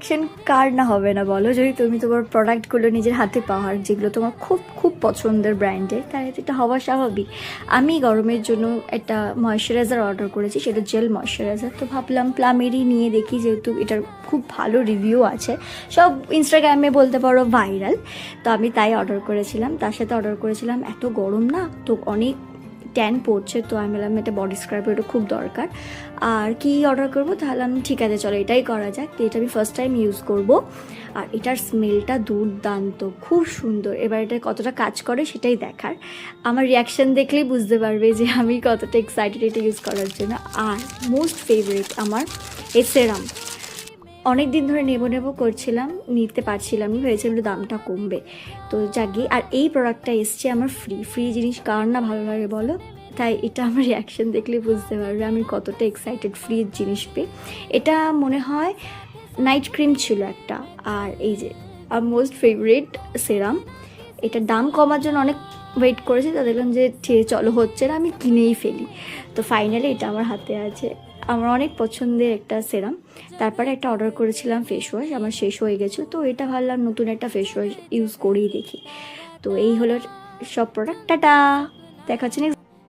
Reaction কার না হবে না বলো, যদি তুমি তোমার প্রোডাক্টগুলো নিজের হাতে পাও আর যেগুলো তোমার খুব খুব পছন্দের ব্র্যান্ডের, তাহলে তো এটা হওয়া স্বাভাবিক। আমি গরমের জন্য একটা ময়শ্চারাইজার অর্ডার করেছি, সেটা জেল ময়শ্চারাইজার। তো ভাবলাম প্লামেরই নিয়ে দেখি, যেহেতু এটার খুব ভালো রিভিউ আছে, সব ইনস্টাগ্রামে বলতে পারো ভাইরাল। তো আমি তাই অর্ডার করেছিলাম। তার সাথে অর্ডার করেছিলাম, এত গরম না তো অনেক ট্যান পড়ছে, তো আমি বললাম এটা বডি স্ক্রাব, এটা খুব দরকার। আর কি অর্ডার করবো, তাহলে আমি ঠিক আছে চলো এটাই করা যাক। তো এটা আমি ফার্স্ট টাইম ইউজ করব, আর এটার স্মেলটা দুর্দান্ত, খুব সুন্দর। এবার এটা কতটা কাজ করে সেটাই দেখার। আমার রিয়াকশান দেখলেই বুঝতে পারবে যে আমি কতটা এক্সাইটেড এটা ইউজ করার জন্য। আর মোস্ট ফেভারিট আমার এই সেরাম, অনেক দিন ধরে নেবো করছিলাম, নিতে পারছিলাম না, ভেবেছিলাম একটু দামটা কমবে, তো জাগি। আর এই প্রোডাক্টটা এসছে আমার ফ্রি জিনিস কার না ভালো লাগে বলো। তাই এটা আমার রিয়াকশান দেখলে বুঝতে পারবে আমি কতটা এক্সাইটেড ফ্রি জিনিস পেয়ে। এটা মনে হয় নাইট ক্রিম ছিল একটা। আর এই যে আমার মোস্ট ফেভারিট সেরাম, এটার দাম কমার জন্য অনেক ওয়েট করেছি, তো দেখলাম যে ঠিক চলো হচ্ছে না, আমি কিনেই ফেলি। তো ফাইনালি এটা আমার হাতে আছে, আমার অনেক পছন্দের একটা সেরাম। তারপরে একটা অর্ডার করেছিলাম ফেস ওয়াশ, আমার শেষ হয়ে গেছিলো, তো এটা ভাবলাম নতুন একটা ফেস ওয়াশ ইউজ করেই দেখি। তো এই হলো সব প্রোডাক্ট, টাটা, দেখা হচ্ছে next